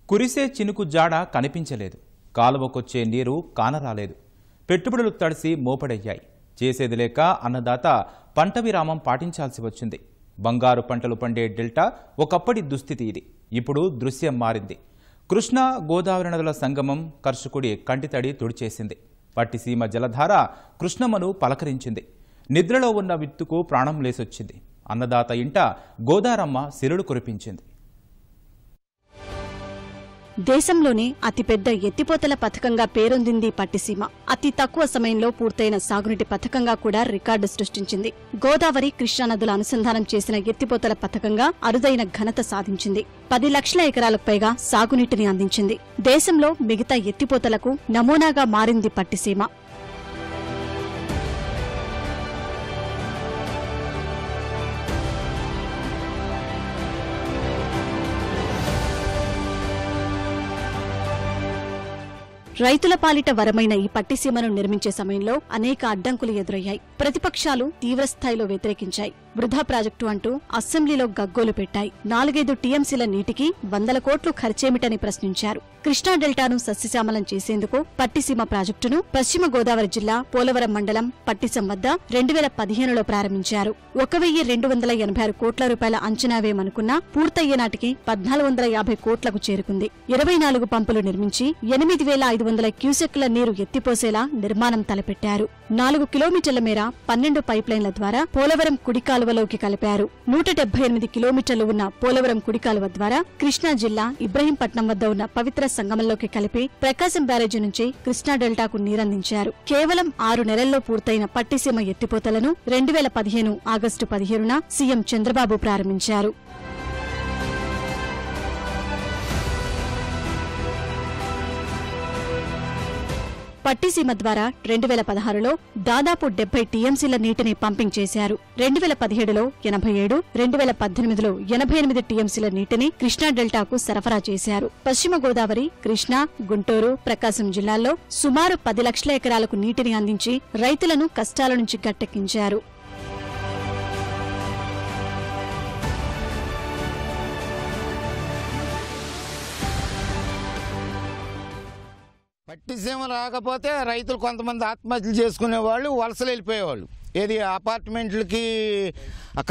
కురిసే చినుకు జాడ కనిపించలేదు. కాలువకొచ్చే నీరు కానరాలేదు. పెట్టుబడులు తడిసి మోపడయ్యాయి. చేసేది లేక అన్నదాత పంట విరామం పాటించాల్సి వచ్చింది. బంగారు పంటలు పండే డెల్టా ఒకప్పటి దుస్థితి ఇది. ఇప్పుడు దృశ్యం మారింది. కృష్ణా గోదావరి నదుల సంగమం కర్షకుడి కంటితడి తుడిచేసింది. పట్టిసీమ జలధార కృష్ణమ్మను పలకరించింది. నిద్రలో ఉన్న విత్తుకు ప్రాణం లేసొచ్చింది. అన్నదాత ఇంట గోదారమ్మ సిరులు కురిపించింది. దేశంలోనే అతిపెద్ద ఎత్తిపోతల పథకంగా పేరొందింది పట్టిసీమ. అతి తక్కువ సమయంలో పూర్తయిన సాగునీటి పథకంగా కూడా రికార్డు సృష్టించింది. గోదావరి కృష్ణానదుల అనుసంధానం చేసిన ఎత్తిపోతల పథకంగా అరుదైన ఘనత సాధించింది. 10 లక్షల ఎకరాలకు పైగా సాగునీటిని అందించింది. దేశంలో మిగతా ఎత్తిపోతలకు నమూనాగా మారింది పట్టిసీమ. రైతుల పాలిట వరమైన ఈ పట్టిసీమను నిర్మించే సమయంలో అనేక అడ్డంకులు ఎదురయ్యాయి. ప్రతిపక్షాలు తీవ్రస్థాయిలో వ్యతిరేకించాయి. వృధా ప్రాజెక్టు అంటూ అసెంబ్లీలో గగ్గోలు పెట్టాయి. 4-5 టీఎంసీల నీటికి 100 కోట్లు ఖర్చేమిటని ప్రశ్నించారు. కృష్ణా డెల్టాను సస్యశ్యామలం చేసేందుకు పట్టిసీమ ప్రాజెక్టును పశ్చిమ గోదావరి జిల్లా పోలవరం మండలం పట్టిసం వద్ద 2015లో ప్రారంభించారు. 1286 కోట్ల రూపాయల అంచనా వేయమనుకున్నా పూర్తయ్యే నాటికి 1450 కోట్లకు చేరుకుంది. 24 పంపులు నిర్మించి 8500 క్యూసెక్ల నీరు ఎత్తిపోసేలా నిర్మాణం తలపెట్టారు. 4 కిలోమీటర్ల మేర 12 పైప్లైన్ల ద్వారా పోలవరం కుడి కాలువలోకి కలిపారు. 178 కిలోమీటర్లు ఉన్న పోలవరం కుడి కాలువ ద్వారా కృష్ణా జిల్లా ఇబ్రహీంపట్నం వద్ద ఉన్న పవిత్ర సంగమంలోకి కలిపి ప్రకాశం బ్యారేజీ నుంచి కృష్ణా డెల్టాకు నీరందించారు. కేవలం 6 నెలల్లో పూర్తయిన పట్టిసీమ ఎత్తిపోతలను 2015 ఆగస్టు 17న సీఎం చంద్రబాబు ప్రారంభించారు. పట్టిసీమ ద్వారా 2016లో దాదాపు 70 టీఎంసీల నీటిని పంపింగ్ చేశారు. 2017లో 87, 2018లో 88 టీఎంసీల నీటిని కృష్ణా డెల్టాకు సరఫరా చేశారు. పశ్చిమ గోదావరి, కృష్ణా, గుంటూరు, ప్రకాశం జిల్లాల్లో సుమారు 10 లక్షల ఎకరాలకు నీటిని అందించి రైతులను కష్టాల నుంచి గట్టెక్కించారు. పట్టిసీమ రాకపోతే రైతులు కొంతమంది ఆత్మహత్యలు చేసుకునేవాళ్ళు, వలసలు వెళ్ళిపోయేవాళ్ళు. ఏది అపార్ట్మెంట్లకి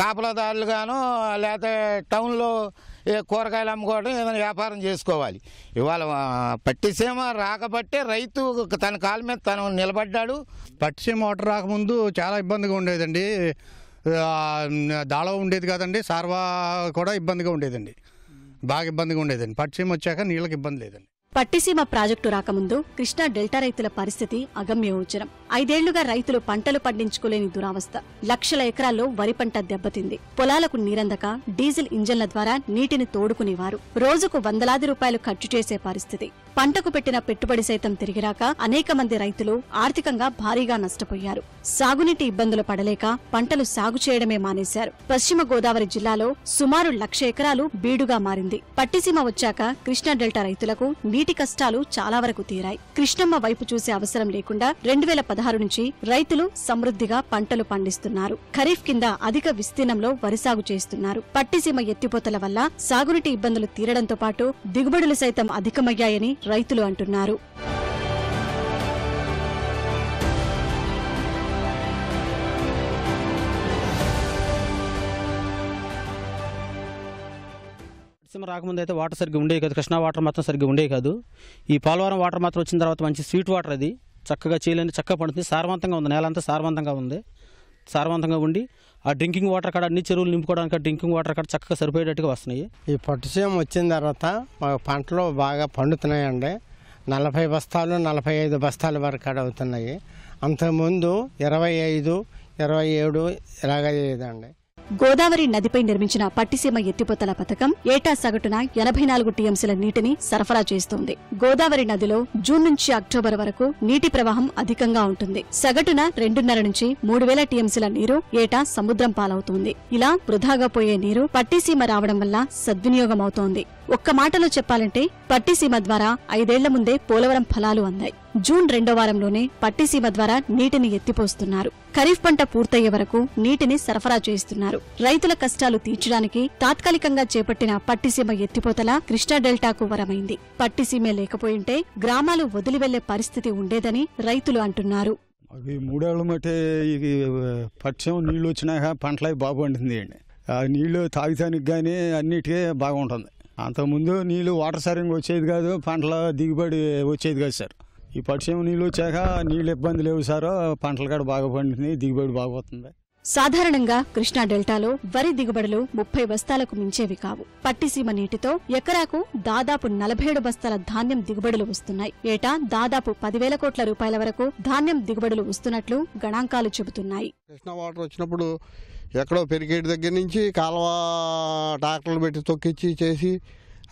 కాపలాదారులుగానో లేకపోతే టౌన్లో కూరగాయలు అమ్ముకోవడం, ఏదైనా వ్యాపారం చేసుకోవాలి. ఇవాళ పట్టిసీమ రాకబట్టే రైతు తన కాళ్ళ మీద తను నిలబడ్డాడు. పట్టిసీమ వాటర్ రాకముందు చాలా ఇబ్బందిగా ఉండేదండి. దాళవ ఉండేది కాదండి, సార్వా కూడా ఇబ్బందిగా ఉండేదండి, బాగా ఇబ్బందిగా ఉండేదండి. పట్టిసీమ వచ్చాక నీళ్ళకి ఇబ్బంది లేదండి. పట్టిసీమ ప్రాజెక్టు రాకముందు కృష్ణా డెల్టా రైతుల పరిస్థితి అగమ్యగోచరం. 5 ఏళ్లుగా రైతులు పంటలు పండించుకోలేని దురావస్థ. లక్షల ఎకరాల్లో వరి పంట దెబ్బతింది. పొలాలకు నీరందక డీజిల్ ఇంజన్ల ద్వారా నీటిని తోడుకునేవారు. రోజుకు వందలాది రూపాయలు ఖర్చు చేసే పరిస్థితి. పంటకు పెట్టిన పెట్టుబడి సైతం తిరిగిరాక అనేక మంది రైతులు ఆర్థికంగా భారీగా నష్టపోయారు. సాగునీటి ఇబ్బందులు పడలేక పంటలు సాగు చేయడమే మానేశారు. పశ్చిమ గోదావరి జిల్లాలో సుమారు 1,00,000 ఎకరాలు బీడుగా మారింది. పట్టిసీమ వచ్చాక కృష్ణా డెల్టా రైతులకు నీటి కష్టాలు చాలా వరకు తీరాయి. కృష్ణమ్మ వైపు చూసే అవసరం లేకుండా 2016 నుంచి రైతులు సమృద్ధిగా పంటలు పండిస్తున్నారు. ఖరీఫ్ కింద అధిక విస్తీర్ణంలో వరి సాగు చేస్తున్నారు. పట్టిసీమ ఎత్తిపోతల వల్ల సాగునీటి ఇబ్బందులు తీరడంతో పాటు దిగుబడులు సైతం అధికమయ్యాయని రైతులు అంటున్నారు. పట్టిసీమ రాకముందు అయితే వాటర్ సరిగ్గా ఉండేవి కాదు. కృష్ణా వాటర్ మాత్రం సరిగ్గా ఉండేవి కాదు. ఈ పోలవరం వాటర్ మాత్రం వచ్చిన తర్వాత మంచి స్వీట్ వాటర్, అది చక్కగా చేయలేని చక్కగా పండుతుంది. సారవంతంగా ఉంది, నేల అంతా సారవంతంగా ఉంది. సారవంతంగా ఉండి ఆ డ్రింకింగ్ వాటర్ కాడ అన్ని చెరువులు నింపుకోవడానికి డ్రింకింగ్ వాటర్ కాడ చక్కగా సరిపోయేటట్టుగా వస్తున్నాయి. ఈ పట్టిసీమ వచ్చిన తర్వాత మా పంటలు బాగా పండుతున్నాయండి. 40 బస్తాలు 45 బస్తాల వరకు అవుతున్నాయి. అంతకుముందు 25, 27 ఇలాగేదండి. గోదావరి నదిపై నిర్మించిన పట్టిసీమ ఎత్తిపోతల పథకం ఏటా సగటున 84 టీఎంసీల నీటిని సరఫరా చేస్తోంది. గోదావరి నదిలో జూన్ నుంచి అక్టోబర్ వరకు నీటి ప్రవాహం అధికంగా ఉంటుంది. సగటున 2.5 నుంచి 3,000 టీఎంసీల నీరు ఏటా సముద్రం పాలవుతుంది. ఇలా వృధాగా పోయే నీరు పట్టిసీమ రావడం వల్ల సద్వినియోగమవుతోంది. ఒక్క మాటలో చెప్పాలంటే పట్టిసీమ ద్వారా 5 ఏళ్ల ముందే పోలవరం ఫలాలు అందాయి. జూన్ 2వ వారంలోనే పట్టిసీమ ద్వారా నీటిని ఎత్తిపోస్తున్నారు. ఖరీఫ్ పంట పూర్తయ్యే వరకు నీటిని సరఫరా చేస్తున్నారు. రైతుల కష్టాలు తీర్చడానికి తాత్కాలికంగా చేపట్టిన పట్టిసీమ ఎత్తిపోతల కృష్ణా డెల్టాకు వరమైంది. పట్టిసీమే లేకపోయింటే గ్రామాలు వదిలి వెళ్లే పరిస్థితి ఉండేదని రైతులు అంటున్నారు. అవి 3 ఏళ్ల మట్టి పక్షం నీళ్లు వచ్చినాక పంటలు బాగా పండుతుంది అండి. ఆ నీళ్లు తాగుతానికి కానీ అన్నిటికీ బాగుంటుంది. అంతకుముందు నీళ్లు వాటర్ సరింగ్ వచ్చేది కాదు, పంటల దిగుబడి వచ్చేది కాదు సార్. ఈ పక్షం నీళ్ళు వచ్చాక నీళ్ళు ఇబ్బంది లేవు సార్, పంటలు కూడా బాగా పండుతుంది, దిగుబడి బాగుతుంది. సాధారణంగా కృష్ణా డెల్టాలో వరి దిగుబడులు 30 బస్తాలకు మించేవి కావు. పట్టిసీమ నీటితో ఎకరాకు దాదాపు 47 బస్తాల ధాన్యం దిగుబడులు వస్తున్నాయి. ఏటా దాదాపు 10,000 కోట్ల రూపాయల వరకు ధాన్యం దిగుబడులు వస్తున్నట్లు గణాంకాలు చెబుతున్నాయి. కృష్ణా వాటర్ వచ్చినప్పుడు ఎక్కడో పెరిగేటి దగ్గర నుంచి కాలువ ట్రాక్టర్లు పెట్టి తొక్కిచ్చి చేసి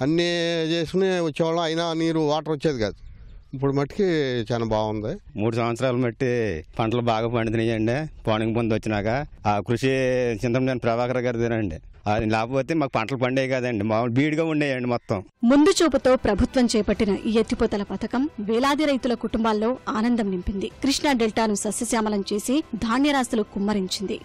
అన్నీ చేసుకుని వచ్చేవాళ్ళం. అయినా నీరు వాటర్ వచ్చేది కాదు. ఇప్పుడు మట్టికి చాలా బాగుంది. 3 సంవత్సరాలు మట్టి పంటలు బాగా పండుతున్నాయండి. పోనింగ్ పొంది వచ్చినాక ఆ కృషి చింతమనేని ప్రభాకర్ గారిదేనండి. అది లేకపోతే మాకు పంటలు పండేవి కాదండి, మామూలు బీడుగా ఉండేయండి మొత్తం. ముందు చూపుతో ప్రభుత్వం చేపట్టిన ఈ ఎత్తిపోతల పథకం వేలాది రైతుల కుటుంబాల్లో ఆనందం నింపింది. కృష్ణా డెల్టాను సస్యశ్యామలం చేసి ధాన్యరాశులు కుమ్మరించింది.